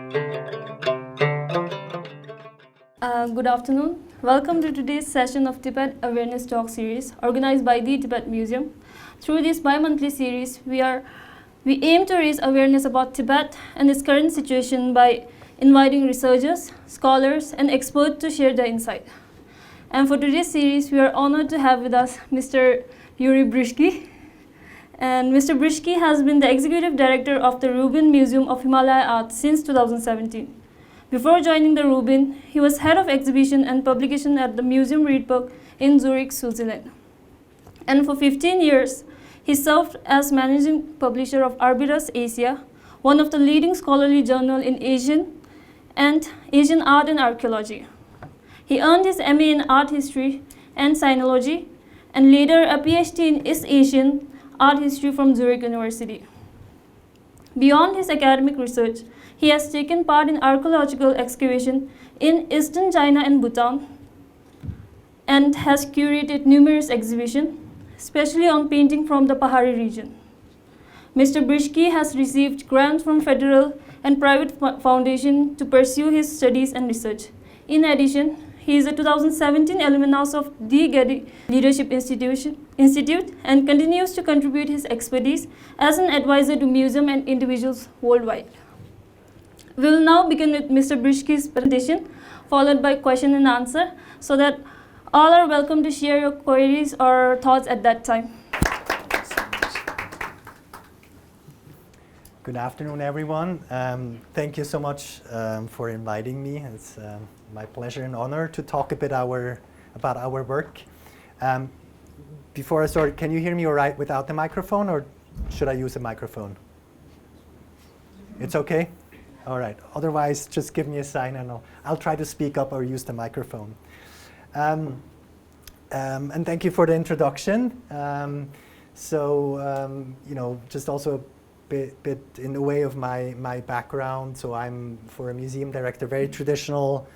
Good afternoon. Welcome to today's session of Tibet Awareness Talk series organized by the Tibet Museum. Through this bi-monthly series, we aim to raise awareness about Tibet and its current situation by inviting researchers, scholars, and experts to share their insight. And for today's series, we are honored to have with us Mr. Jorrit Britschgi. And Mr. Britschgi has been the executive director of the Rubin Museum of Himalaya Art since 2017. Before joining the Rubin, he was head of exhibition and publication at the Museum Readbook in Zurich, Switzerland. And for 15 years, he served as managing publisher of Arbutus Asia, one of the leading scholarly journals in Asian art and archaeology. He earned his MA in art history and sinology, and later a PhD in East Asian art history from Zurich University. Beyond his academic research, he has taken part in archaeological excavation in Eastern China and Bhutan, and has curated numerous exhibitions, especially on painting from the Pahari region. Mr. Britschgi has received grants from federal and private foundations to pursue his studies and research. In addition, he is a 2017 alumnus of the Getty Leadership Institute and continues to contribute his expertise as an advisor to museums and individuals worldwide. We will now begin with Mr. Britschgi's presentation, followed by question and answer, so that all are welcome to share your queries or thoughts at that time. Good afternoon, everyone. Thank you so much for inviting me. It's my pleasure and honor to talk a bit about our work. Before I start, can you hear me all right without the microphone, or should I use a microphone? It's okay? All right. Otherwise, just give me a sign and I'll try to speak up or use the microphone. And thank you for the introduction. Just also a bit in the way of my background. So I'm, for a museum director, very traditional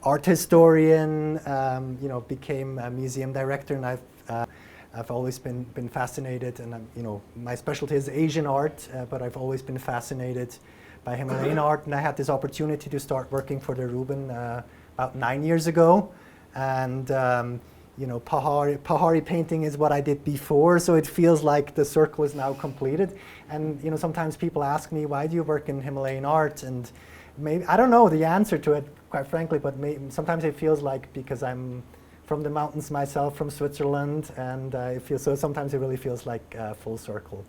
art historian. Became a museum director, and I've always been fascinated. And my specialty is Asian art, but I've always been fascinated by Himalayan art, and I had this opportunity to start working for the Rubin about 9 years ago. And Pahari painting is what I did before, so it feels like the circle is now completed. And sometimes people ask me, why do you work in Himalayan art? And maybe I don't know the answer to it, quite frankly, but sometimes it feels like because I'm from the mountains myself, from Switzerland, and sometimes it really feels like full circle.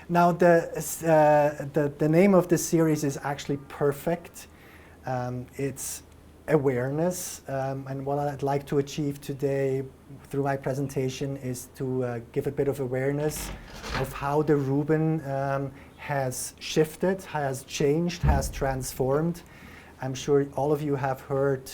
Now, the name of this series is actually perfect. It's awareness, and what I'd like to achieve today through my presentation is to give a bit of awareness of how the Rubin has shifted, has changed, has transformed. I'm sure all of you have heard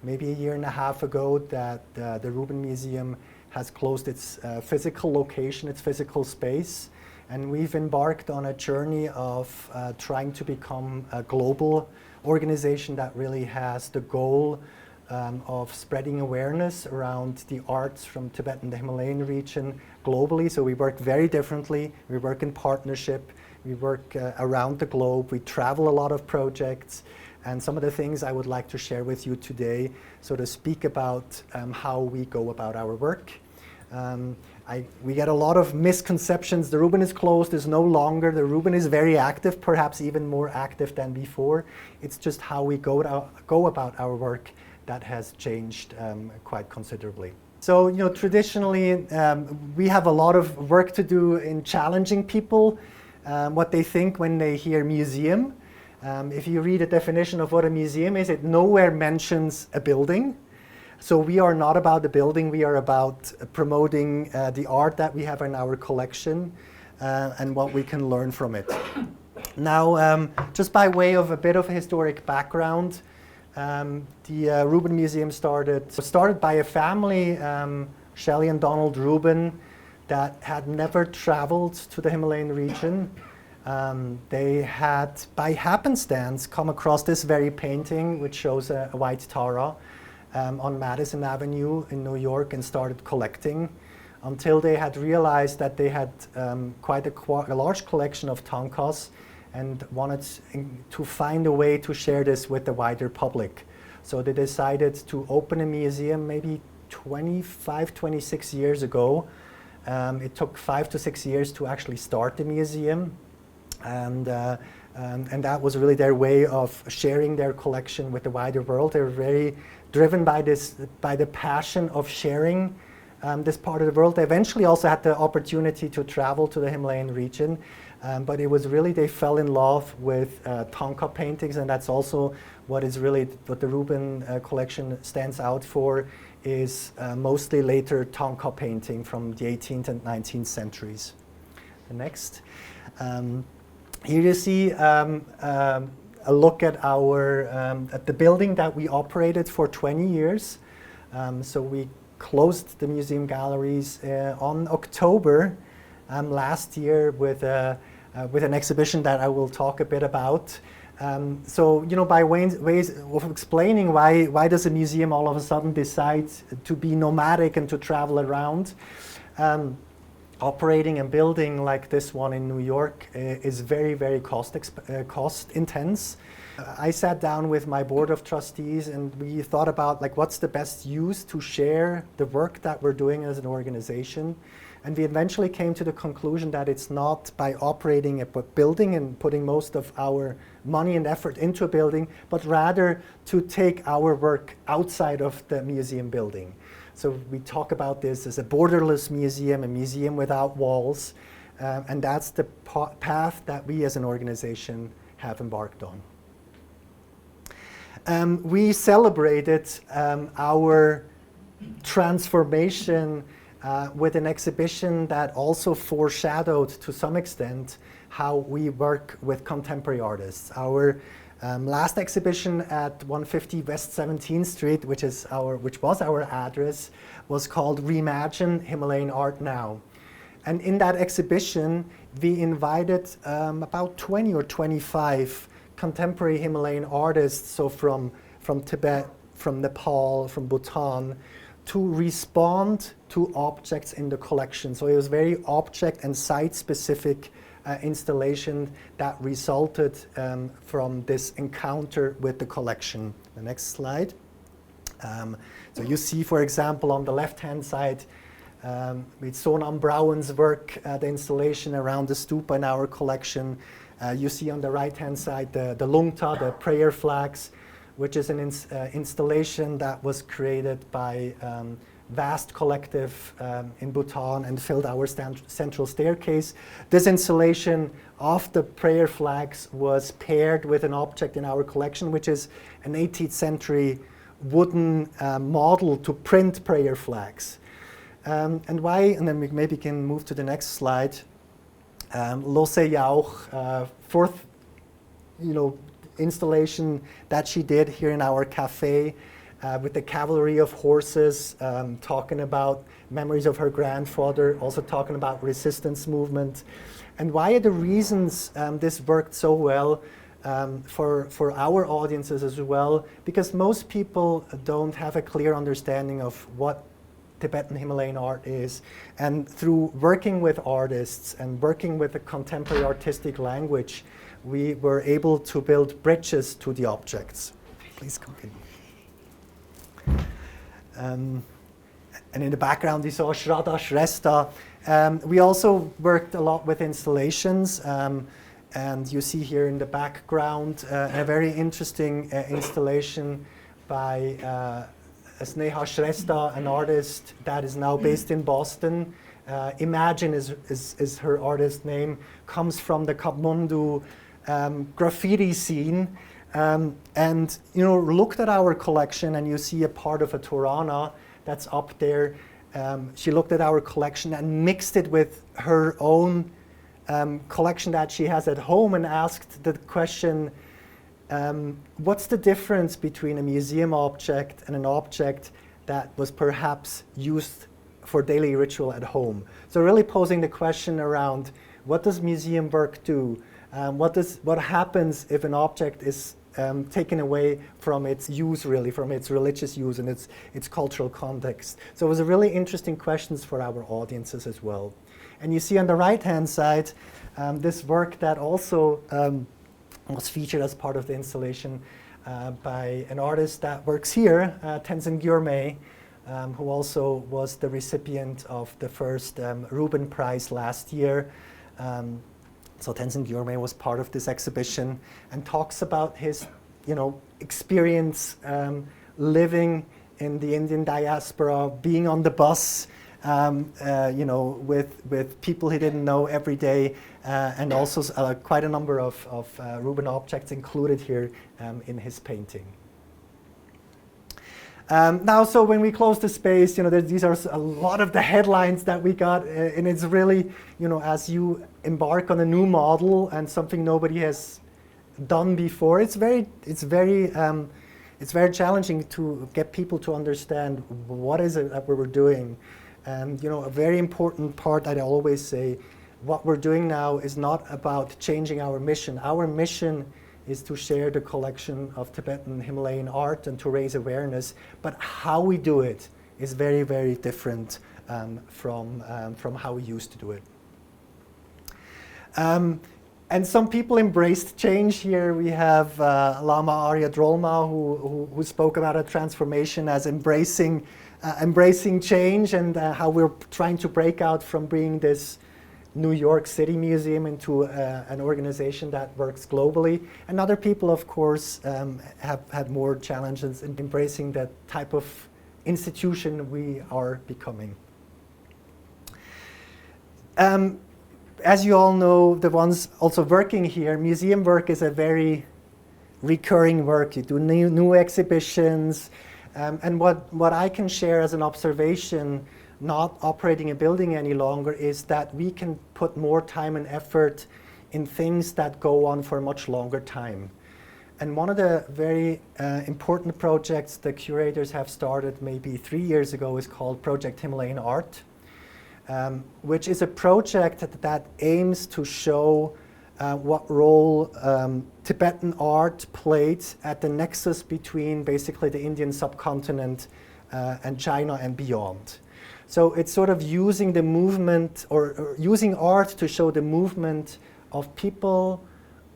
maybe a year and a half ago that the Rubin Museum has closed its physical location, its physical space. And we've embarked on a journey of trying to become a global organization that really has the goal of spreading awareness around the arts from Tibet and the Himalayan region globally. So we work very differently. We work in partnership. We work around the globe. We travel a lot of projects. And some of the things I would like to share with you today, so to speak about how we go about our work. We get a lot of misconceptions. The Rubin is closed, is no longer. The Rubin is very active, perhaps even more active than before. It's just how we go about our work that has changed quite considerably. So, traditionally, we have a lot of work to do in challenging people, what they think when they hear museum. If you read a definition of what a museum is, it nowhere mentions a building. So we are not about the building, we are about promoting the art that we have in our collection and what we can learn from it. Now, just by way of a bit of a historic background, the Rubin Museum started by a family, Shelley and Donald Rubin, that had never traveled to the Himalayan region. They had, by happenstance, come across this very painting, which shows a white Tara, on Madison Avenue in New York, and started collecting until they had realized that they had quite a large collection of tankas, and wanted to find a way to share this with the wider public. So they decided to open a museum maybe 25, 26 years ago. It took 5 to 6 years to actually start the museum, and that was really their way of sharing their collection with the wider world. They were very driven by the passion of sharing this part of the world. They eventually also had the opportunity to travel to the Himalayan region, but it was really, they fell in love with Thangka paintings, and that's also what the Rubin collection stands out for, is mostly later Thangka painting from the 18th and 19th centuries. The next. Here you see a look at at the building that we operated for 20 years. So we closed the museum galleries on October last year with an exhibition that I will talk a bit about. So, by ways of explaining why does a museum all of a sudden decide to be nomadic and to travel around. Operating a building like this one in New York is very, very cost intense. I sat down with my board of trustees and we thought about what's the best use to share the work that we're doing as an organization. And we eventually came to the conclusion that it's not by operating a building and putting most of our money and effort into a building, but rather to take our work outside of the museum building. So we talk about this as a borderless museum, a museum without walls, and that's the path that we as an organization have embarked on. We celebrated our transformation with an exhibition that also foreshadowed to some extent how we work with contemporary artists. Our last exhibition at 150 West 17th Street, which was our address, was called Reimagine Himalayan Art Now. And in that exhibition, we invited about 20 or 25 contemporary Himalayan artists, so from Tibet, from Nepal, from Bhutan, to respond to objects in the collection. So it was very object and site-specific installation that resulted from this encounter with the collection. The next slide. So you see, for example, on the left-hand side, with Sonam Brouwen's work, the installation around the stupa in our collection. You see on the right-hand side the lungta, the prayer flags, which is an installation that was created by Vast Collective in Bhutan and filled our central staircase. This installation of the prayer flags was paired with an object in our collection, which is an 18th century wooden model to print prayer flags. And why, and then we maybe can move to the next slide. Lose Jauch, fourth, installation that she did here in our cafe with the cavalry of horses, talking about memories of her grandfather, also talking about resistance movement. And why are the reasons this worked so well for our audiences as well? Because most people don't have a clear understanding of what Tibetan Himalayan art is. And through working with artists and working with a contemporary artistic language, we were able to build bridges to the objects. Please continue. And in the background, you saw Shraddha Shrestha. We also worked a lot with installations. And you see here in the background a very interesting installation by Sneha Shrestha, an artist that is now based in Boston. Imagine is her artist name, comes from the Kathmandu graffiti scene, and looked at our collection and you see a part of a Torana that's up there. She looked at our collection and mixed it with her own collection that she has at home and asked the question, what's the difference between a museum object and an object that was perhaps used for daily ritual at home? So really posing the question around, what does museum work do? What happens if an object is taken away from its use, really, from its religious use and its cultural context? So it was a really interesting questions for our audiences as well. And you see on the right-hand side This work that also was featured as part of the installation by an artist that works here, Tenzin Gyurmay, who also was the recipient of the first Rubin Prize last year. So Tenzin Gyurmay was part of this exhibition and talks about his, experience living in the Indian diaspora, being on the bus, with people he didn't know every day, and also quite a number of Rubin objects included here in his painting. Now, so when we close the space, these are a lot of the headlines that we got, and it's really, as you embark on a new model and something nobody has done before, it's very challenging to get people to understand what is it that we're doing. And a very important part that I always say, what we're doing now is not about changing our mission. Our mission is to share the collection of Tibetan Himalayan art and to raise awareness. But how we do it is very, very different from how we used to do it. And some people embraced change here. We have Lama Arya Drolma, who spoke about a transformation as embracing change and how we're trying to break out from being this New York City museum into an organization that works globally. And other people, of course, have had more challenges in embracing the type of institution we are becoming. As you all know, the ones also working here, museum work is a very recurring work. You do new exhibitions. And what I can share as an observation, not operating a building any longer, is that we can put more time and effort in things that go on for a much longer time. And one of the very important projects the curators have started maybe 3 years ago is called Project Himalayan Art, which is a project that aims to show what role Tibetan art played at the nexus between basically the Indian subcontinent and China and beyond. So it's sort of using the movement or using art to show the movement of people,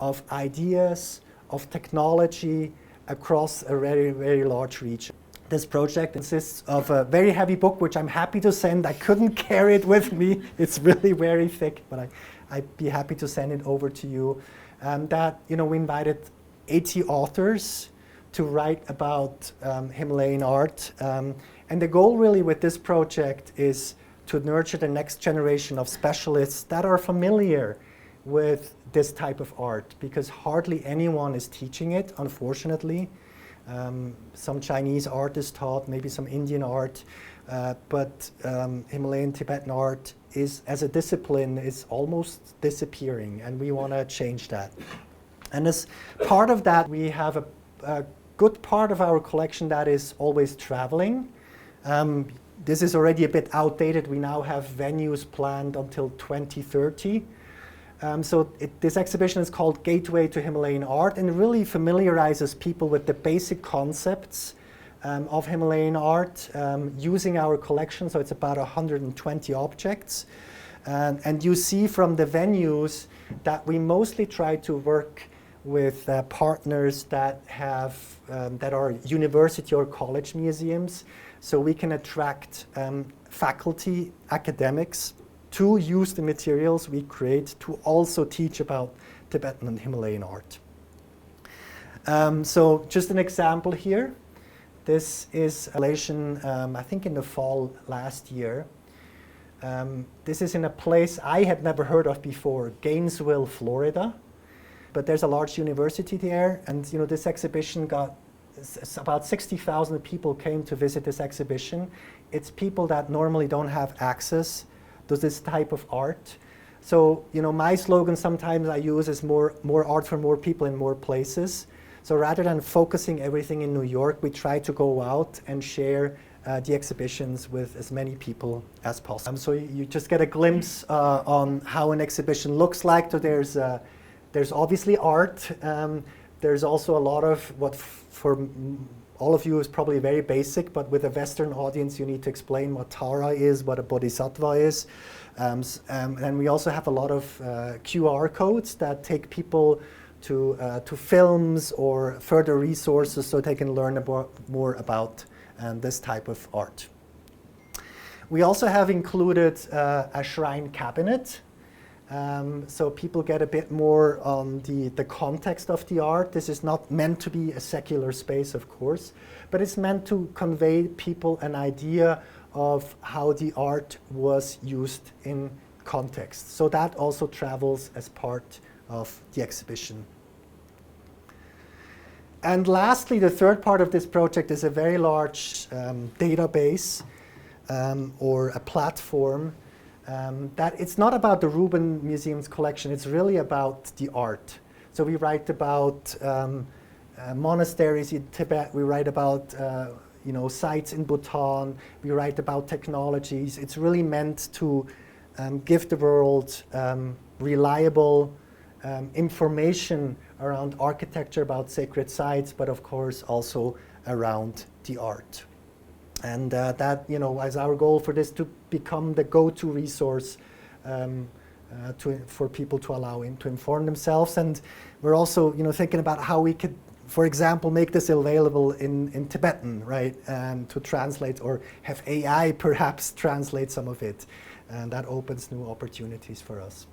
of ideas, of technology across a very, very large region. This project consists of a very heavy book, which I'm happy to send. I couldn't carry it with me. It's really very thick, but I'd be happy to send it over to you. We invited 80 authors to write about Himalayan art. And the goal really with this project is to nurture the next generation of specialists that are familiar with this type of art, because hardly anyone is teaching it, unfortunately. Some Chinese art is taught, maybe some Indian art, but Himalayan Tibetan art is, as a discipline, is almost disappearing, and we want to change that. And as part of that, we have a good part of our collection that is always traveling. This is already a bit outdated. We now have venues planned until 2030. This exhibition is called Gateway to Himalayan Art, and it really familiarizes people with the basic concepts of Himalayan art using our collection. So it's about 120 objects. And you see from the venues that we mostly try to work with partners that are university or college museums, so we can attract faculty, academics, to use the materials we create to also teach about Tibetan and Himalayan art. So just an example here. This is a installation, I think in the fall last year. This is in a place I had never heard of before, Gainesville, Florida. But there's a large university there, and this exhibition about 60,000 people came to visit this exhibition. It's people that normally don't have access to this type of art. So, my slogan sometimes I use is more art for more people in more places. So rather than focusing everything in New York, we try to go out and share the exhibitions with as many people as possible. So you just get a glimpse on how an exhibition looks like. So there's obviously art. There's also a lot of what for all of you is probably very basic, but with a Western audience, you need to explain what Tara is, what a Bodhisattva is. And we also have a lot of QR codes that take people to films or further resources so they can learn more about this type of art. We also have included a shrine cabinet. So people get a bit more on the context of the art. This is not meant to be a secular space, of course, but it's meant to convey people an idea of how the art was used in context. So that also travels as part of the exhibition. And lastly, the third part of this project is a very large database or a platform that it's not about the Rubin Museum's collection, it's really about the art. So we write about monasteries in Tibet, we write about sites in Bhutan, we write about technologies. It's really meant to give the world reliable information around architecture, about sacred sites, but of course also around the art. And that, is our goal for this to become the go-to resource for people to allow to inform themselves. And we're also, thinking about how we could, for example, make this available in Tibetan, right? And to translate, or have AI perhaps translate some of it. And that opens new opportunities for us.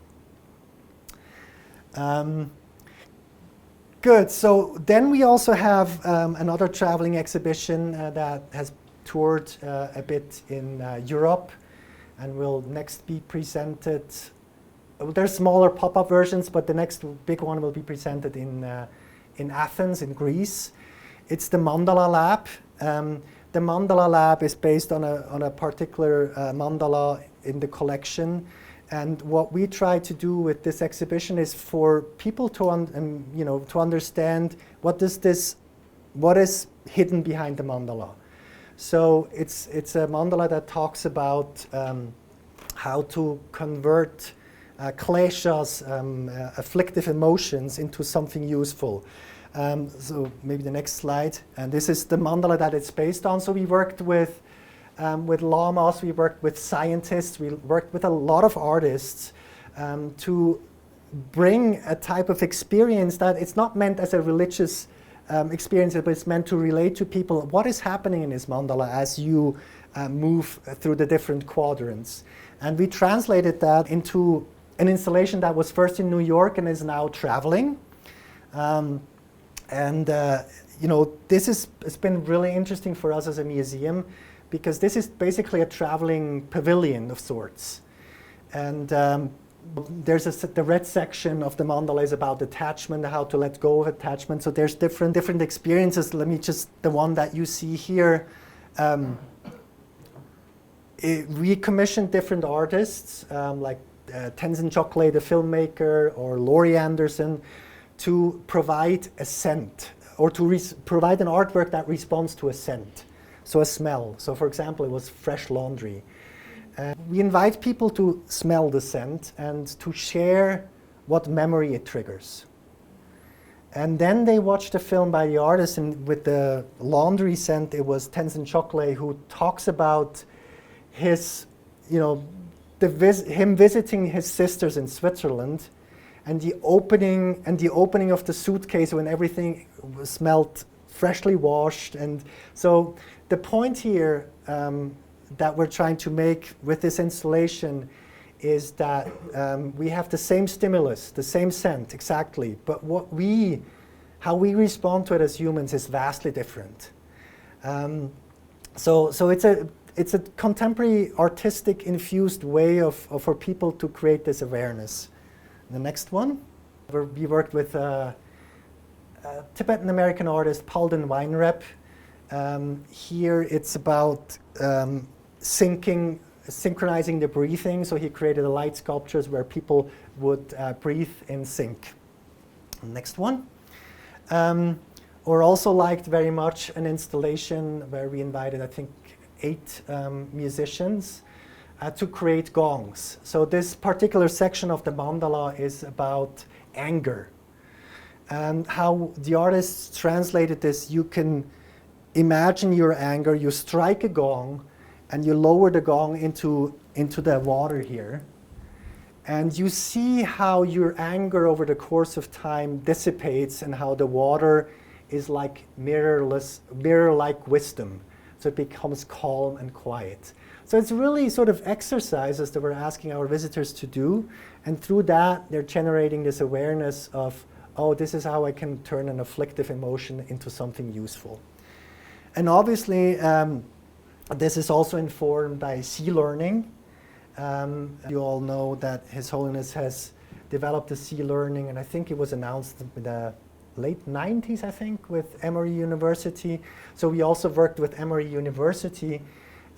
Good. So then we also have another traveling exhibition that has toured a bit in Europe and will next be presented. There's smaller pop-up versions, but the next big one will be presented in Athens, in Greece. It's the Mandala Lab. The Mandala Lab is based on a particular mandala in the collection. And what we try to do with this exhibition is for people to understand what is hidden behind the mandala. So it's a mandala that talks about how to convert kleshas, afflictive emotions, into something useful. So maybe the next slide. And this is the mandala that it's based on. So we worked with lamas, we worked with scientists, we worked with a lot of artists to bring a type of experience that it's not meant as a religious experience, but it's meant to relate to people. What is happening in this mandala as you move through the different quadrants? And we translated that into an installation that was first in New York and is now traveling. It's been really interesting for us as a museum, because this is basically a traveling pavilion of sorts. And there's the red section of the mandala is about attachment, how to let go of attachment. So there's different experiences. The one that you see here, we commissioned different artists, like Tenzin Chokle, the filmmaker, or Laurie Anderson, to provide a scent, or to provide an artwork that responds to a scent. So a smell. So for example, it was fresh laundry. We invite people to smell the scent and to share what memory it triggers. And then they watched a film by the artist, and with the laundry scent, it was Tenzin Chokle who talks about his, him visiting his sisters in Switzerland, and the opening of the suitcase when everything smelled freshly washed. And so the point here that we're trying to make with this installation is that we have the same stimulus, the same scent, exactly, but how we respond to it as humans is vastly different. So it's a contemporary artistic infused way for people to create this awareness. The next one, we worked with Tibetan American artist Palden Weinrep. Here it's about synchronizing the breathing. So he created light sculptures where people would breathe in sync. Next one. Or also liked very much an installation where we invited, I think, 8 musicians to create gongs. So this particular section of the mandala is about anger. And how the artists translated this, you can imagine your anger, you strike a gong, and you lower the gong into the water here. And you see how your anger over the course of time dissipates and how the water is like mirror-like wisdom. So it becomes calm and quiet. So it's really sort of exercises that we're asking our visitors to do. And through that, they're generating this awareness of, oh, this is how I can turn an afflictive emotion into something useful. And obviously, this is also informed by sea learning. You all know that His Holiness has developed the sea learning, and I think it was announced in the late 90s, I think, with Emory University. So we also worked with Emory University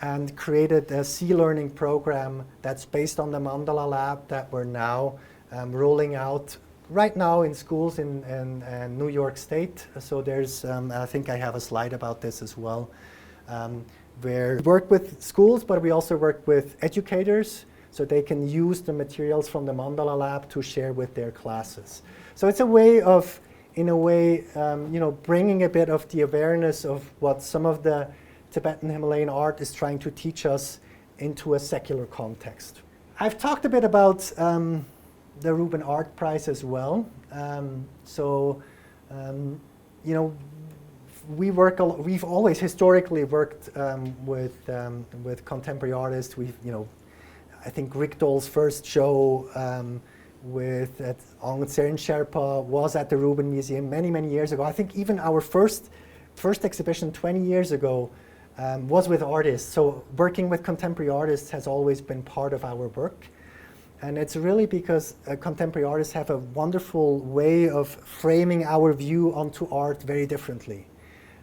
and created a sea learning program that's based on the Mandala Lab that we're now rolling out right now in schools in New York State. So there's, I think I have a slide about this as well, where we work with schools, but we also work with educators so they can use the materials from the Mandala Lab to share with their classes. So it's a way of, in a way, bringing a bit of the awareness of what some of the Tibetan Himalayan art is trying to teach us into a secular context. I've talked a bit about the Rubin Art Prize as well. We've always historically worked with contemporary artists. I think Rigdol's first show with Aung Tserin Sherpa was at the Rubin Museum many years ago. I think even our first exhibition 20 years ago was with artists. So working with contemporary artists has always been part of our work. And it's really because contemporary artists have a wonderful way of framing our view onto art very differently.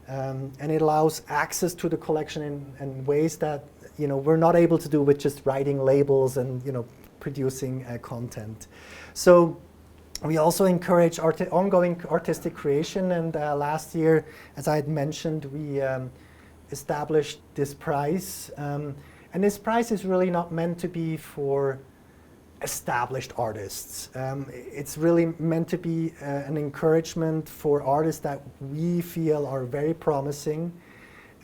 And it allows access to the collection in ways that we're not able to do with just writing labels and producing content. So we also encourage ongoing artistic creation, and last year, as I had mentioned, we established this prize. And this prize is really not meant to be for established artists. It's really meant to be an encouragement for artists that we feel are very promising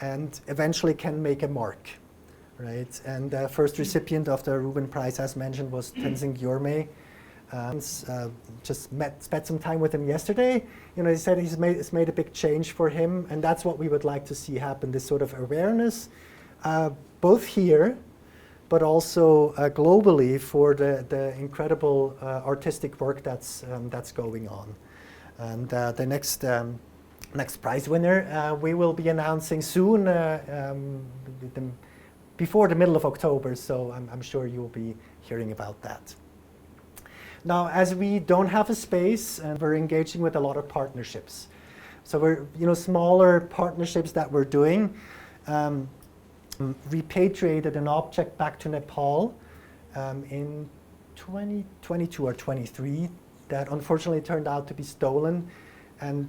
and eventually can make a mark, right? And the first recipient of the Rubin Prize, as mentioned, was Tenzin Gyurme. Just spent some time with him yesterday. He said it's made a big change for him, and that's what we would like to see happen, this sort of awareness, both here, but also globally for the incredible artistic work that's going on. And the next prize winner we will be announcing soon, before the middle of October, so I'm sure you'll be hearing about that. Now, as we don't have a space, and we're engaging with a lot of partnerships. So we're, smaller partnerships that we're doing. Repatriated an object back to Nepal in 2022 or 23 that unfortunately turned out to be stolen. And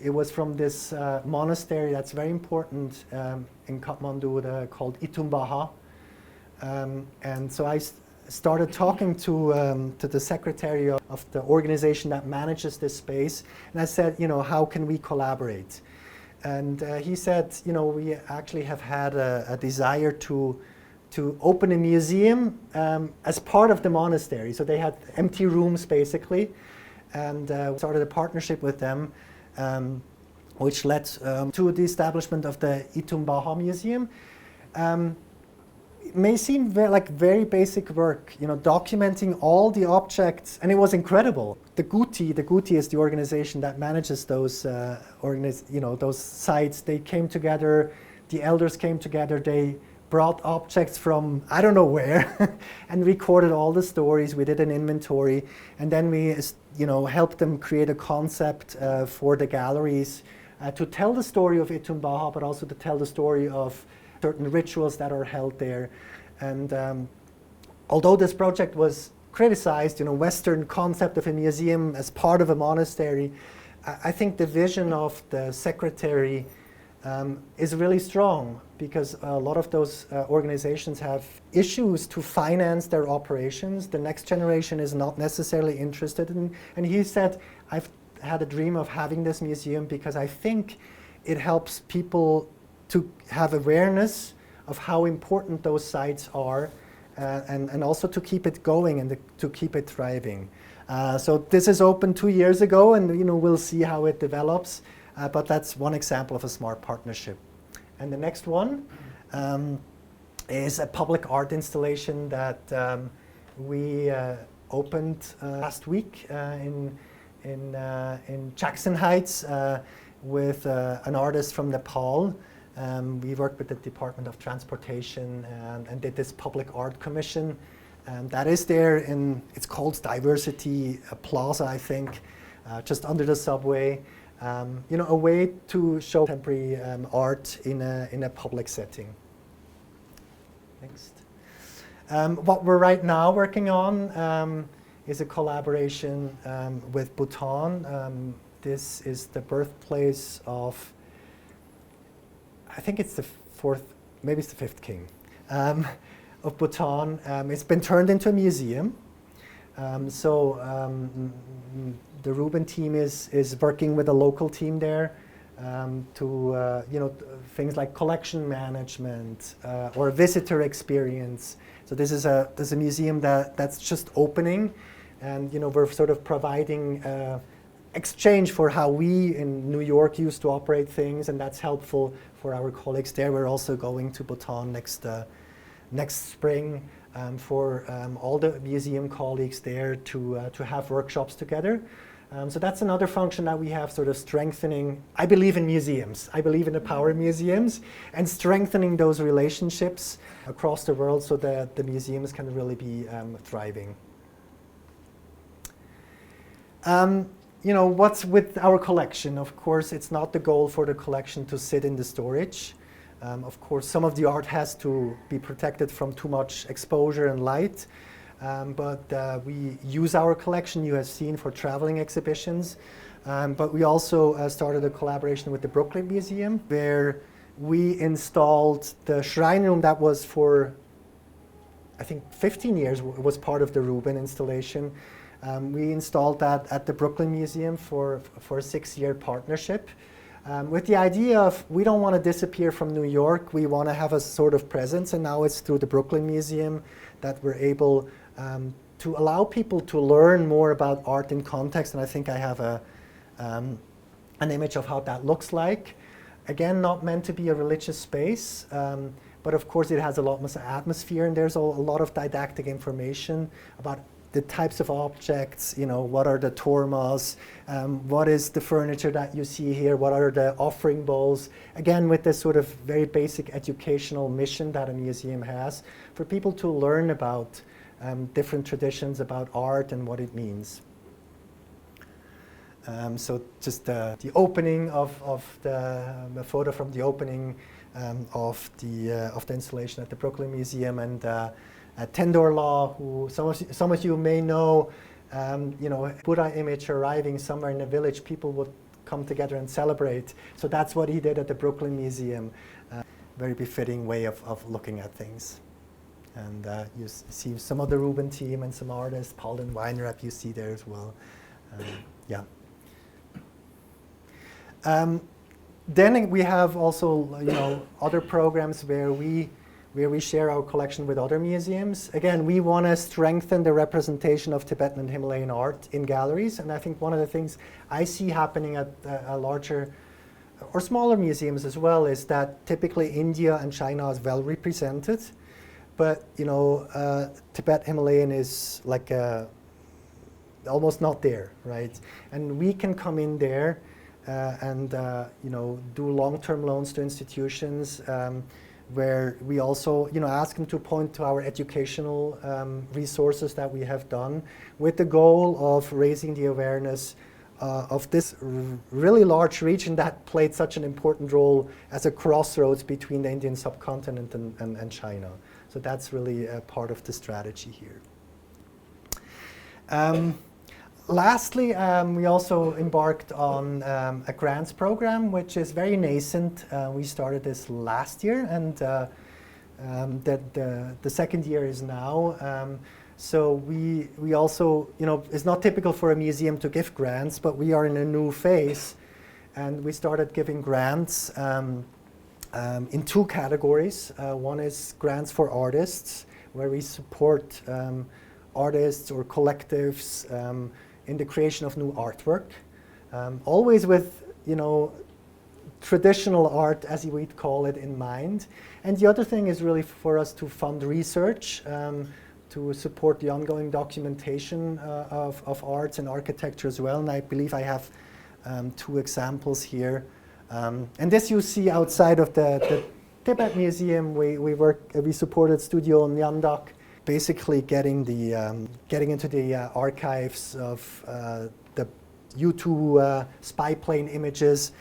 it was from this monastery that's very important in Kathmandu called Itumbaha. And so I started talking to the secretary of the organization that manages this space, and I said, how can we collaborate? And he said, we actually have had a desire to open a museum as part of the monastery. So they had empty rooms basically, and we started a partnership with them, which led to the establishment of the Itumbaha Museum. It may seem very basic work, documenting all the objects, and it was incredible. The Guti is the organization that manages those, those sites. They came together, the elders came together, they brought objects from I don't know where, and recorded all the stories. We did an inventory, and then we, helped them create a concept for the galleries to tell the story of Itumbaha, but also to tell the story of certain rituals that are held there. And although this project was criticized, Western concept of a museum as part of a monastery, I think the vision of the secretary is really strong, because a lot of those organizations have issues to finance their operations. The next generation is not necessarily interested in, and he said, I've had a dream of having this museum because I think it helps people to have awareness of how important those sites are, and also to keep it going and to keep it thriving. So this is open 2 years ago, and we'll see how it develops. But that's one example of a smart partnership. And the next one is a public art installation that we opened last week in Jackson Heights with an artist from Nepal. We worked with the Department of Transportation and did this public art commission. That is there it's called Diversity Plaza, I think, just under the subway. A way to show contemporary art in a public setting. Next. What we're right now working on is a collaboration with Bhutan. This is the birthplace of, I think it's the fourth, maybe it's the fifth king of Bhutan. It's been turned into a museum. The Rubin team is working with a local team there to things like collection management or visitor experience. So this is a museum that's just opening, and we're sort of providing exchange for how we in New York used to operate things, and that's helpful for our colleagues there. We're also going to Bhutan next spring for all the museum colleagues there to have workshops together. So that's another function that we have, sort of strengthening. I believe in museums. I believe in the power of museums and strengthening those relationships across the world so that the museums can really be thriving. What's with our collection? Of course, it's not the goal for the collection to sit in the storage. Of course, some of the art has to be protected from too much exposure and light. But we use our collection, you have seen, for traveling exhibitions. But we also started a collaboration with the Brooklyn Museum, where we installed the shrine room that was for, I think, 15 years, was part of the Rubin installation. We installed that at the Brooklyn Museum for a 6-year partnership. With the idea of, we don't want to disappear from New York, we want to have a sort of presence, and now it's through the Brooklyn Museum that we're able to allow people to learn more about art in context, and I think I have an image of how that looks like. Again, not meant to be a religious space, but of course it has a lot of atmosphere, and there's a lot of didactic information about the types of objects, what are the tormas, what is the furniture that you see here, what are the offering bowls, again with this sort of very basic educational mission that a museum has for people to learn about different traditions about art and what it means. So just the opening of the photo from the opening of the installation at the Brooklyn Museum, and Tendor Law, who some of you may know, Buddha image arriving somewhere in a village, people would come together and celebrate. So that's what he did at the Brooklyn Museum. Very befitting way of looking at things. And you see some of the Rubin team and some artists, Paul and Weinrep you see there as well. Yeah. Then we have also other programs where we share our collection with other museums. Again, we want to strengthen the representation of Tibetan and Himalayan art in galleries, and I think one of the things I see happening at a larger or smaller museums as well is that typically India and China is well represented, but Tibet Himalayan is like almost not there, right? And we can come in there and do long-term loans to institutions where we also ask them to point to our educational resources that we have done with the goal of raising the awareness of this really large region that played such an important role as a crossroads between the Indian subcontinent and China. So that's really a part of the strategy here. Lastly, we also embarked on a grants program, which is very nascent. We started this last year, and the second year is now. So we also, it's not typical for a museum to give grants, but we are in a new phase and we started giving grants in two categories. One is grants for artists, where we support artists or collectives in the creation of new artwork, always with, traditional art, as we'd call it, in mind. And the other thing is really for us to fund research, to support the ongoing documentation of arts and architecture as well. And I believe I have two examples here. And this you see outside of the Tibet Museum. We supported Studio Nyandak, basically getting into the archives of the U2 spy plane images,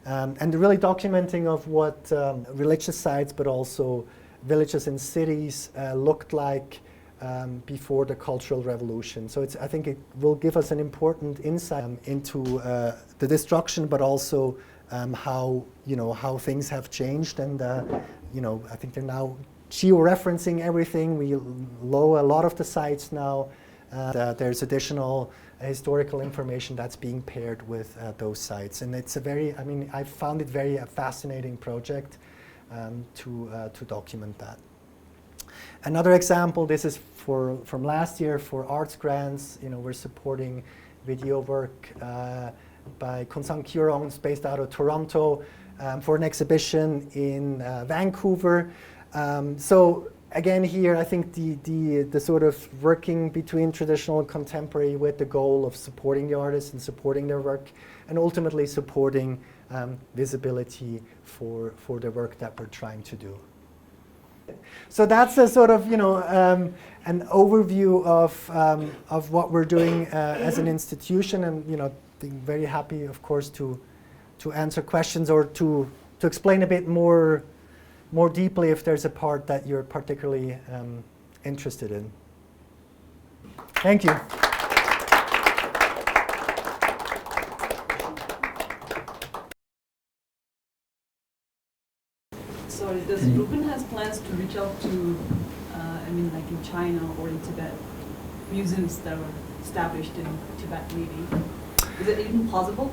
and really documenting of what religious sites, but also villages and cities looked like before the Cultural Revolution. So I think it will give us an important insight into the destruction, but also how things have changed. And I think they're now geo-referencing everything. We know a lot of the sites now. There's additional historical information that's being paired with those sites, and it's I found it a fascinating project to document that. Another example, this is from last year for arts grants. We're supporting video work by Kunsang Kyurong, based out of Toronto, for an exhibition in Vancouver. So again, here I think the sort of working between traditional and contemporary with the goal of supporting the artists and supporting their work, and ultimately supporting visibility for the work that we're trying to do. So that's a sort of an overview of what we're doing as an institution, and being very happy, of course, to answer questions or to explain a bit more deeply if there's a part that you're particularly interested in. Thank you. Sorry, does Rubin has plans to reach out to, like in China or in Tibet, museums that are established in Tibet maybe? Is it even possible?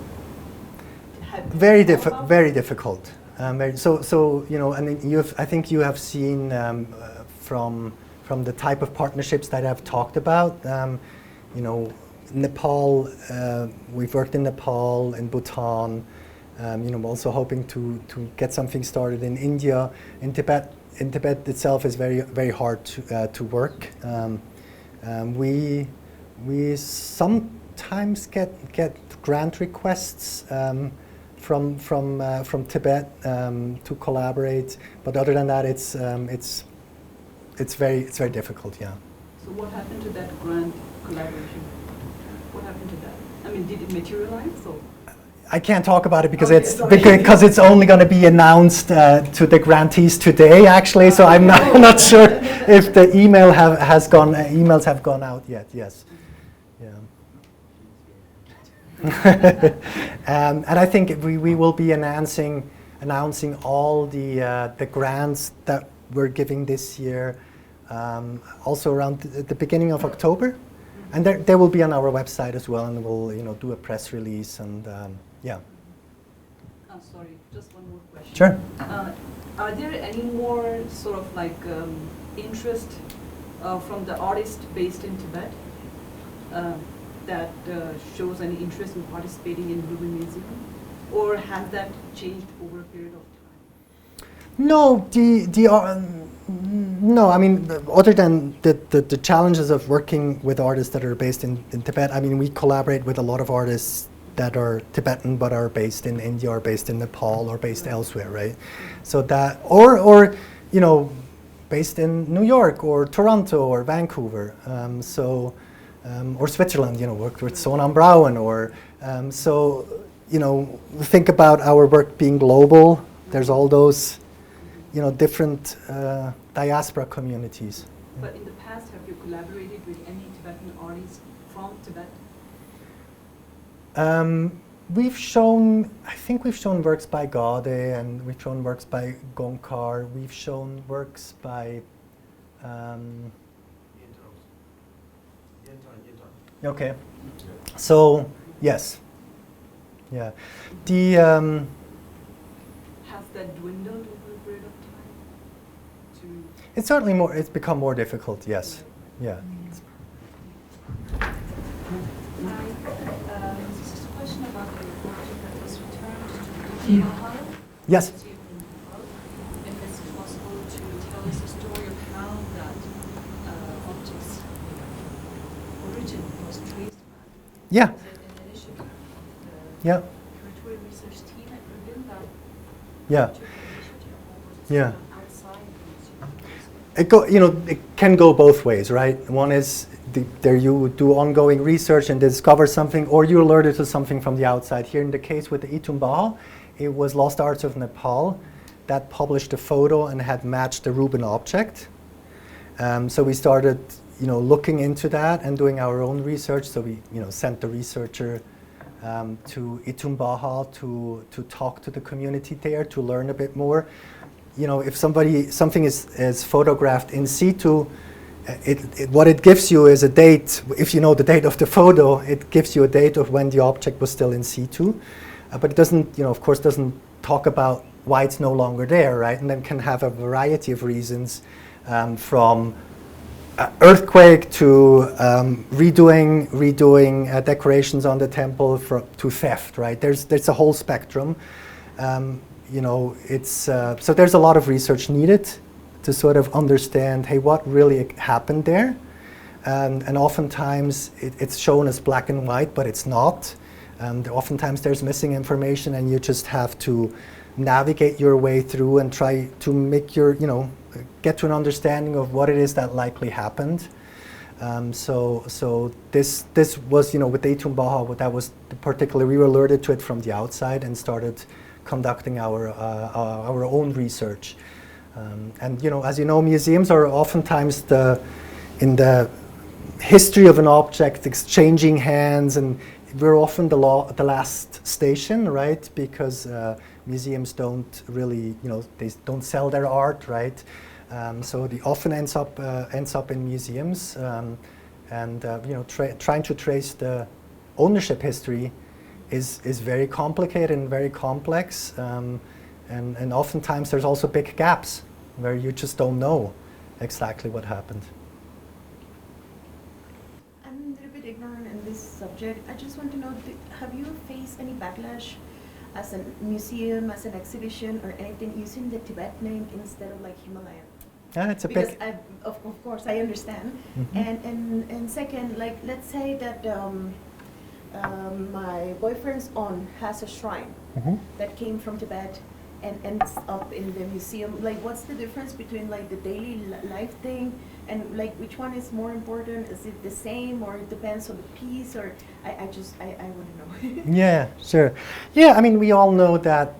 Very difficult. And I think you have seen from the type of partnerships that I've talked about. Nepal, we've worked in Nepal, in Bhutan. I'm also hoping to get something started in India. In Tibet itself is very hard to work. We sometimes get grant requests from Tibet to collaborate, but other than that, it's very difficult. Yeah. So what happened to that grant collaboration? What happened to that? Did it materialize? Or? I can't talk about it because it's only going to be announced to the grantees today, actually. So I'm not sure if the emails have gone out yet. Yes. And I think we will be announcing all the grants that we're giving this year, also around the beginning of October, and they will be on our website as well, and we'll do a press release and yeah. Oh, sorry, just one more question. Sure. Are there any more sort of like interest from the artist based in Tibet that shows any interest in participating in Rubin Museum, or has that changed over a period of time? No, no. Other than the challenges of working with artists that are based in Tibet, we collaborate with a lot of artists that are Tibetan but are based in India or based in Nepal or based elsewhere, right? So that, or based in New York or Toronto or Vancouver, or Switzerland, worked with Sonam Brauen, or think about our work being global. There's all those, different diaspora communities. But in the past, have you collaborated with any Tibetan artists from Tibet? I think we've shown works by Gade, and we've shown works by Gonkar. We've shown works by okay. So yes. yeah. The Has that dwindled over a period of time? it's certainly more. It's become more difficult. Yes, yeah. Hi, this is just a question about the object that was returned to the Nepal. Yes. Museum in Nepal. If it's possible to tell us the story of how that object's origin was traced back. Yeah. Was it an initiative of Yeah. the curatorial research team at Rubin that Yeah. took the initiative, or was it Yeah. outside the museum? It can go both ways, right? One is there you do ongoing research and discover something, or you're alerted to something from the outside. Here in the case with the Itumbal, it was Lost Arts of Nepal that published a photo and had matched the Rubin object. So we started, looking into that and doing our own research. So we, sent the researcher to Itumbahal to talk to the community there to learn a bit more. If something is photographed in situ, what it gives you is a date. If you know the date of the photo, it gives you a date of when the object was still in situ. But it doesn't, of course, doesn't talk about why it's no longer there, right? And then can have a variety of reasons, from earthquake to redoing decorations on the temple to theft, right? There's a whole spectrum. So there's a lot of research needed to sort of understand, hey, what really happened there? And oftentimes it's shown as black and white, but it's not. Oftentimes there's missing information, and you just have to navigate your way through and try to make get to an understanding of what it is that likely happened. So this was, with the Itumbahal, that was particularly, we were alerted to it from the outside and started conducting our own research. And as you know, museums are oftentimes in the history of an object exchanging hands, and we're often the last station, right? Because museums don't really, they don't sell their art, right? So it often ends up in museums, trying to trace the ownership history is very complicated and very complex, and oftentimes there's also big gaps where you just don't know exactly what happened. I'm a little bit ignorant in this subject. I just want to know, have you faced any backlash as a museum, as an exhibition, or anything using the Tibet name instead of like Himalayan? Yeah, it's a Because big. of course I understand. Mhm. And second, like let's say that my boyfriend's aunt has a shrine Mhm. that came from Tibet and ends up in the museum. Like, what's the difference between like the daily life thing and like which one is more important? Is it the same, or it depends on the piece? Or I want to know. Yeah, sure. Yeah, I mean, we all know that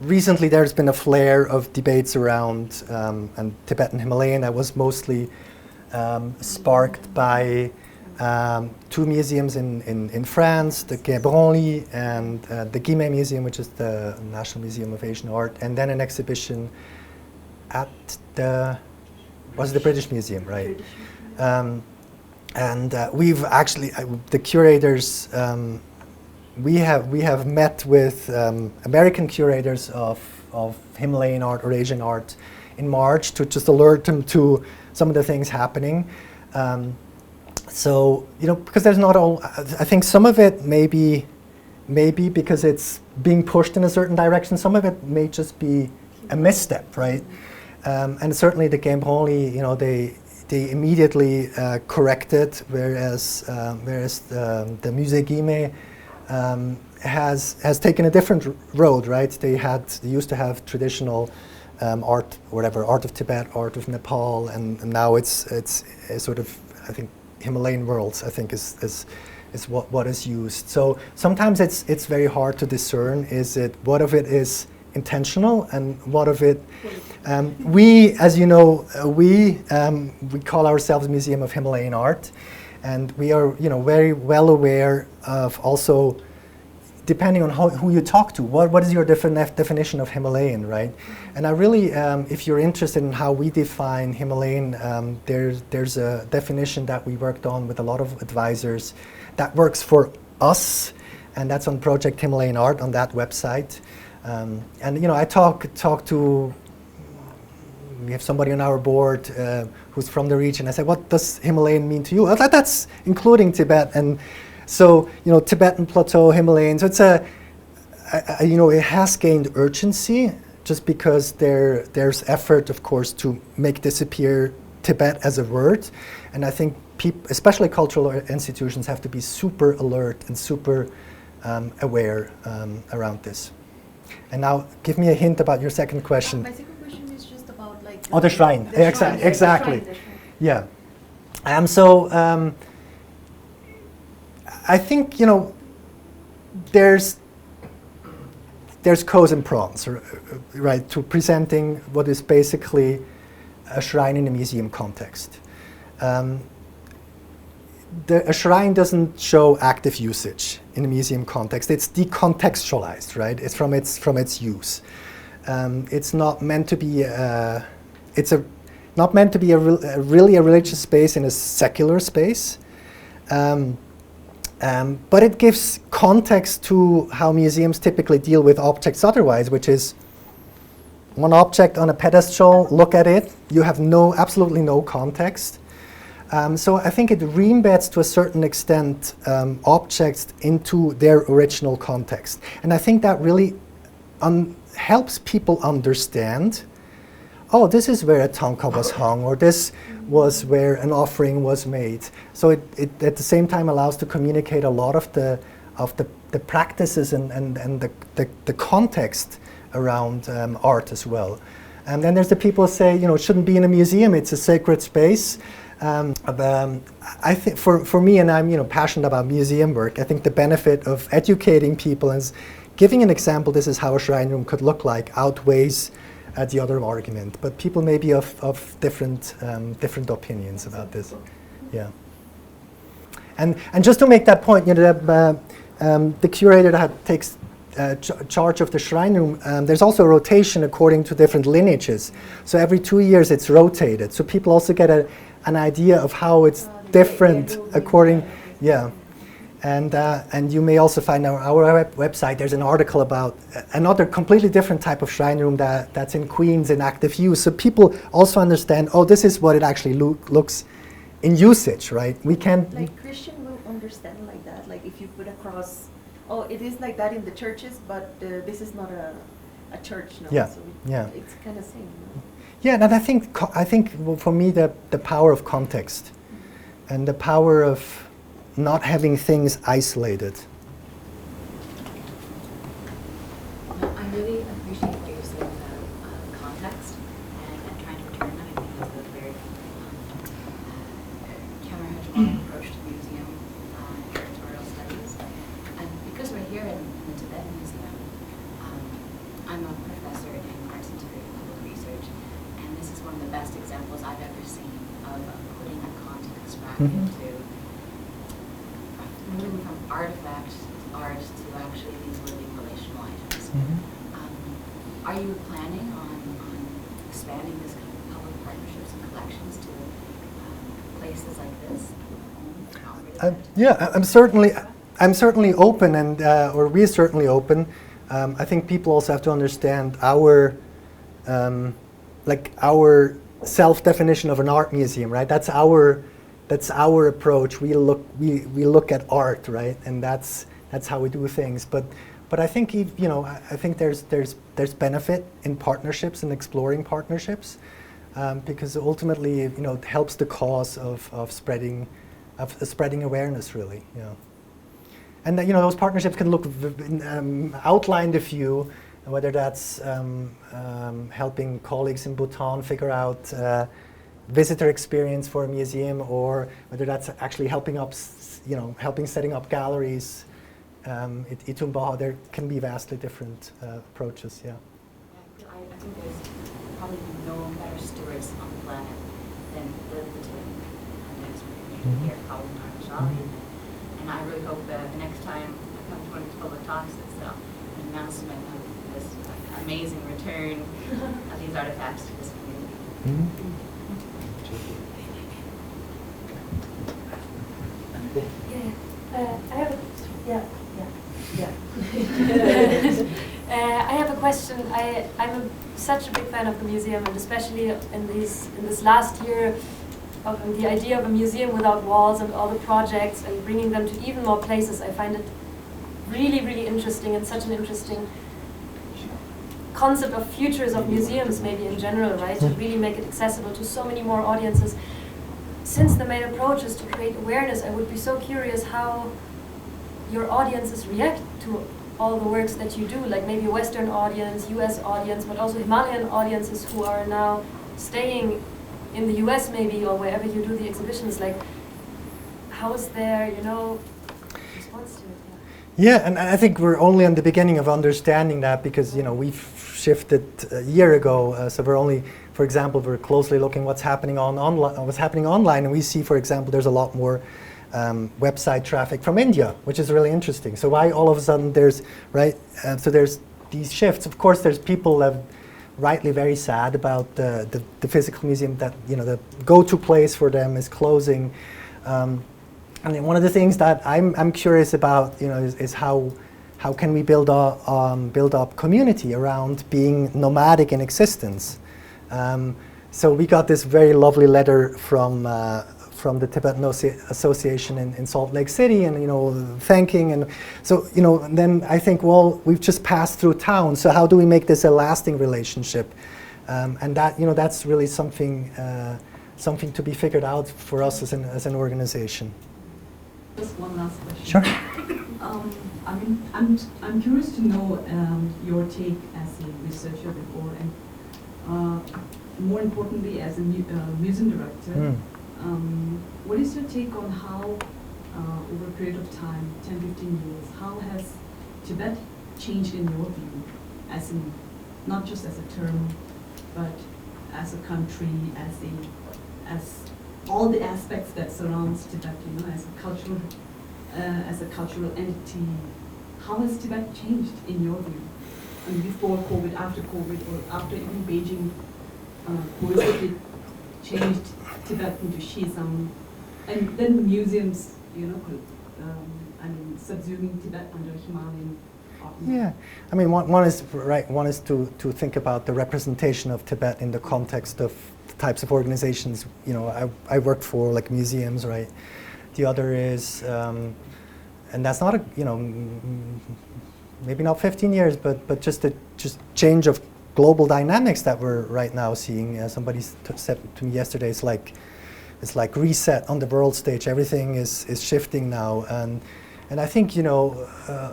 recently there's been a flare of debates around and Tibetan Himalayan that was mostly sparked by two museums in France, the Quai Branly and the Guimet Museum, which is the National Museum of Asian Art, and then an exhibition at the British Museum, right? We've actually, the curators, we have met with American curators of Himalayan art or Asian art in March to just alert them to some of the things happening. Because there's not all, I think some of it maybe because it's being pushed in a certain direction, some of it may just be a misstep, right? And certainly the Quai Branly, they immediately corrected, whereas the Musée Guimet has taken a different road, right? They used to have traditional art, art of Tibet, art of Nepal, and now it's sort of, I think, Himalayan worlds, I think, is what is used. So sometimes it's very hard to discern, what of it is intentional and what of it, we, as you know, we call ourselves Museum of Himalayan Art, and we are, very well aware of also, depending on who you talk to, what is your definition of Himalayan, right? And I really, if you're interested in how we define Himalayan, there's a definition that we worked on with a lot of advisors that works for us, and that's on Project Himalayan Art on that website. And I talk to. We have somebody on our board who's from the region. I said, "What does Himalayan mean to you?" That's including Tibet, and so Tibetan Plateau, Himalayan. So it's it has gained urgency just because there's effort, of course, to make disappear Tibet as a word, and I think especially cultural institutions, have to be super alert and super aware around this. And now, give me a hint about your second question. My second question is just about like The shrine. Exactly. The shrine. Yeah. I think there's pros and cons, right, to presenting what is basically a shrine in a museum context. A shrine doesn't show active usage in a museum context. It's decontextualized, right? It's from its use. It's not meant to be. Not meant to be really a religious space in a secular space. But it gives context to how museums typically deal with objects otherwise, which is one object on a pedestal, look at it, you have absolutely no context. So I think it re-embeds to a certain extent objects into their original context. And I think that really helps people understand, oh, this is where a tanka was hung, or this was where an offering was made. So it at the same time allows to communicate a lot of the practices and the context around art as well. And then there's the people who say, it shouldn't be in a museum, it's a sacred space. I think for me, and I'm passionate about museum work, I think the benefit of educating people and giving an example, this is how a shrine room could look like, outweighs the other argument. But people may be of different opinions about this. Yeah. And just to make that point, the curator that takes charge of the shrine room, there's also a rotation according to different lineages. So every 2 years it's rotated. So people also get an idea of how it's different according, yeah. And you may also find on our website, there's an article about another completely different type of shrine room that's in Queens in active use. So people also understand, oh, this is what it actually looks in usage, right? We can't... Like Christian will understand like that, like if you put across, oh, it is like that in the churches, but this is not a church, no? Yeah, So yeah. It's kind of same, no? Yeah, and I think for me the power of context and the power of not having things isolated. I really appreciate what you're saying about context and trying to return that. I think that's a very counter-hegemonic approach to museum curatorial studies. And because we're here in the Tibetan Museum, I'm a professor in arts and public research, and this is one of the best examples I've ever seen of putting a context back into moving from artifact art to actually these living relational items. Are you planning on expanding this kind of public partnerships and collections to places like this? Yeah, I'm certainly open, and or we're certainly open. I think people also have to understand our self-definition of an art museum, right? That's our approach. We look at art, right, and that's how we do things. But I think I think there's benefit in partnerships and exploring partnerships, because ultimately it helps the cause of spreading awareness, really. And those partnerships can look outlined a few, whether that's helping colleagues in Bhutan figure out visitor experience for a museum, or whether that's actually helping setting up galleries. At Itumbaha, there can be vastly different approaches. Yeah. I think there's probably no better stewards on the planet than the Tibetan experts here, Colin Armstrong. And I really hope that the next time I come to one of these public talks, it's an announcement of this amazing return of these artifacts to this community. I have I have a question. I'm such a big fan of the museum, and especially in this last year of the idea of a museum without walls and all the projects and bringing them to even more places. I find it really, really interesting, and such an interesting concept of futures of museums, maybe in general, right? To really make it accessible to so many more audiences. Since the main approach is to create awareness, I would be so curious how your audiences react to all the works that you do, like maybe a Western audience, US audience, but also Himalayan audiences who are now staying in the US maybe, or wherever you do the exhibitions. Like, how is their, response to it? Yeah, and I think we're only on the beginning of understanding that, because we've shifted a year ago. So we're only, for example, we're closely looking what's happening online, and we see, for example, there's a lot more website traffic from India, which is really interesting. So why all of a sudden there's so there's these shifts. Of course, there's people that are rightly very sad about the physical museum, that the go-to place for them is closing. And then one of the things that I'm curious about, is how can we build up community around being nomadic in existence. So we got this very lovely letter from the Tibetan Association in Salt Lake City, and thanking, and so and then I think, well, we've just passed through town, so how do we make this a lasting relationship? And that that's really something to be figured out for us as an organization. Just one last question. Sure. I'm curious to know your take as a researcher before, and more importantly, as a museum director. What is your take on how, over a period of time, 10, 15 years, how has Tibet changed in your view, as in, not just as a term, but as a country, as all the aspects that surrounds Tibet, as a cultural entity? How has Tibet changed in your view? I mean, before COVID, after COVID, or after even Beijing politically changed Tibet into Shizang, and then museums, subsuming Tibet under Himalayan. Yeah, I mean, one is right. One is to think about the representation of Tibet in the context of the types of organizations I worked for, like museums, right? The other is, and that's not maybe not 15 years, but just change of global dynamics that we're right now seeing. Somebody said to me yesterday, it's like reset on the world stage. Everything is shifting now, and I think a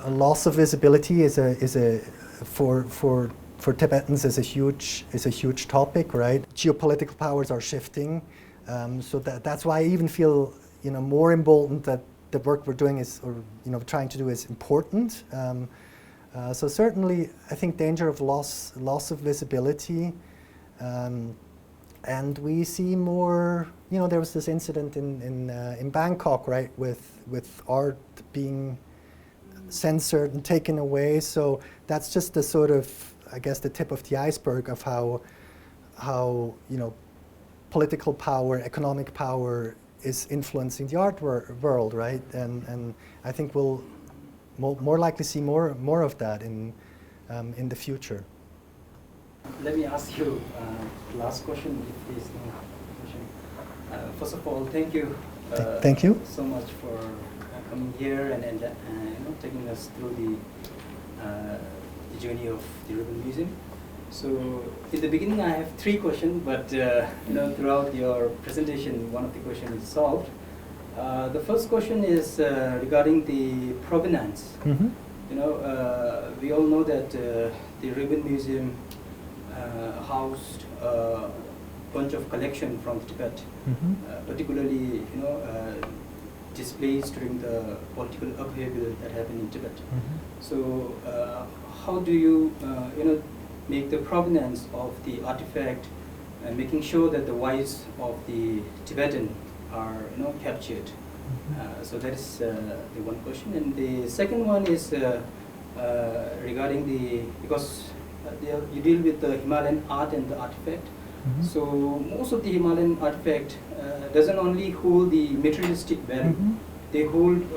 loss of visibility is for Tibetans is a huge topic, right? Geopolitical powers are shifting, so that's why I even feel more emboldened that the work we're doing is, or trying to do, is important. So certainly, I think danger of loss of visibility, and we see more. There was this incident in Bangkok, right, with art being censored and taken away. So that's just the sort of, I guess, the tip of the iceberg of how political power, economic power is influencing the art world, right? And I think we'll more likely see more of that in the future. Let me ask you the last question, if there is no question. First of all, thank you. Thank you so much for coming here and taking us through the journey of the Rubin Museum. So in the beginning, I have 3 questions, but throughout your presentation, one of the questions is solved. The first question is regarding the provenance. Mm-hmm. We all know that the Rubin Museum housed a bunch of collection from Tibet, mm-hmm. Particularly displays during the political upheaval that happened in Tibet. Mm-hmm. So how do you make the provenance of the artifact and making sure that the voice of the Tibetan are captured? Mm-hmm. So that is the one question. And the second one is regarding because you deal with the Himalayan art and the artifact. Mm-hmm. So most of the Himalayan artifact doesn't only hold the materialistic value. Mm-hmm. They hold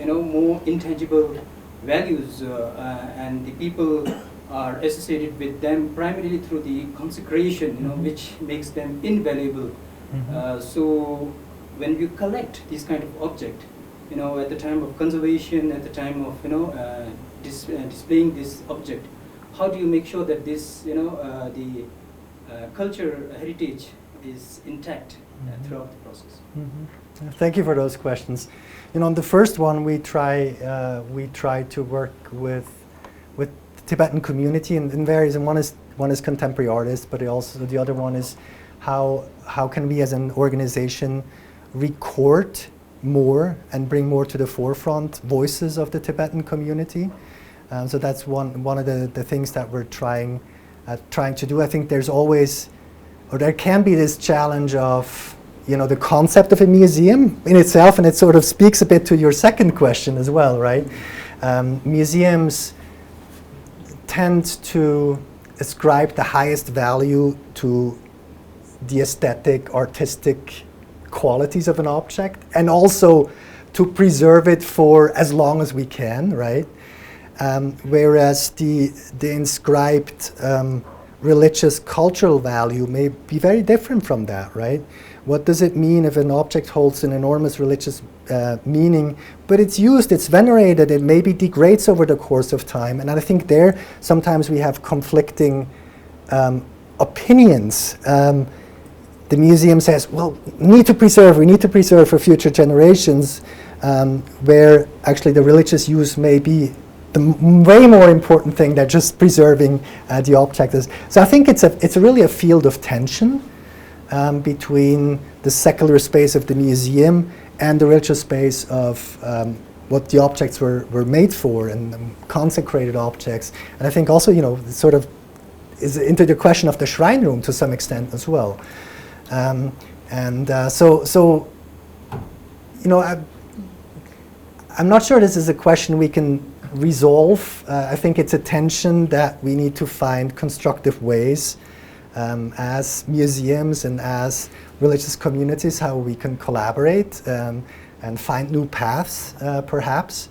more intangible values, and the people are associated with them primarily through the consecration, which makes them invaluable. So when you collect this kind of object, at the time of conservation, at the time of displaying this object, how do you make sure that this the culture heritage is intact throughout the process? Thank you for those questions. On the first one, we try to work with the Tibetan community in various, and one is contemporary artists, but also the other one is how can we as an organization record more and bring more to the forefront voices of the Tibetan community. So that's one of the things that we're trying to do. I think there's always, or there can be, this challenge of the concept of a museum in itself, and it sort of speaks a bit to your second question as well, right? Museums tend to ascribe the highest value to the aesthetic, artistic qualities of an object, and also to preserve it for as long as we can, right? Whereas the inscribed religious cultural value may be very different from that, right? What does it mean if an object holds an enormous religious meaning, but it's used, it's venerated, it maybe degrades over the course of time? And I think there sometimes we have conflicting opinions. The museum says, well, we need to preserve for future generations, where actually the religious use may be the way more important thing than just preserving the object is. So I think it's really a field of tension between the secular space of the museum and the religious space of what the objects were made for, and consecrated objects. And I think also, it sort of is into the question of the shrine room to some extent as well. I'm not sure this is a question we can resolve. I think it's a tension that we need to find constructive ways as museums and as religious communities, how we can collaborate and find new paths, perhaps.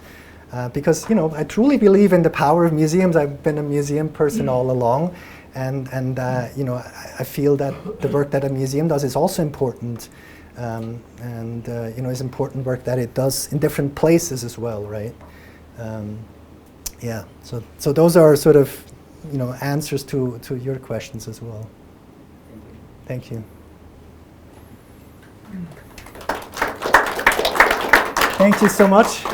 Because I truly believe in the power of museums. I've been a museum person all along, and I feel that the work that a museum does is also important, it's important work that it does in different places as well, right? Yeah. So those are sort of answers to your questions as well. Thank you. Thank you so much.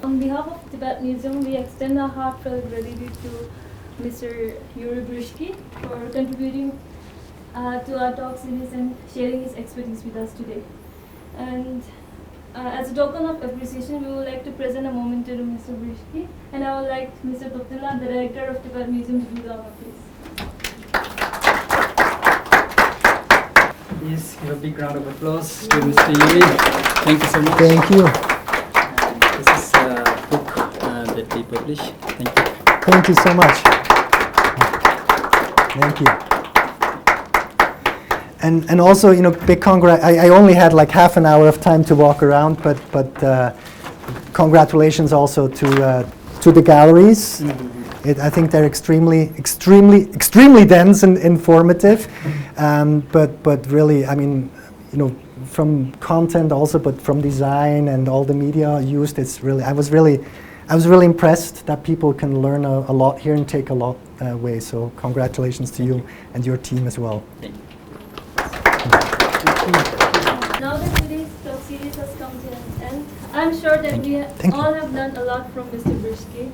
On behalf of Tibet Museum, we extend our heartfelt gratitude to Mr. Jorrit Britschgi for contributing to our talk series and sharing his expertise with us today. And as a token of appreciation, we would like to present a moment to Mr. Britschgi, and I would like Mr. Toptila, the director of Tibet Museum, to do the honor, please. Please give a big round of applause to Mr. Jorrit. Thank you so much. Thank you. This is a book that we publish. Thank you. Thank you so much. Thank you. And also, big congrats. I only had like half an hour of time to walk around, but congratulations also to the galleries. I think they're extremely dense and informative. But really, from content also, but from design and all the media used, it's really. I was really impressed that people can learn a lot here and take a lot away. So congratulations to you and your team as well. Thank you. Now that today's talk series has come to an end, I'm sure that we all have learned a lot from Mr. Britschgi.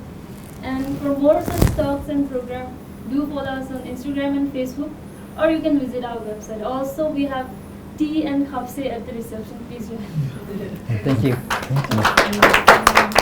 And for more such talks and programs, do follow us on Instagram and Facebook, or you can visit our website. Also, we have tea and khapse at the reception. Please join. Thank you. Thank you.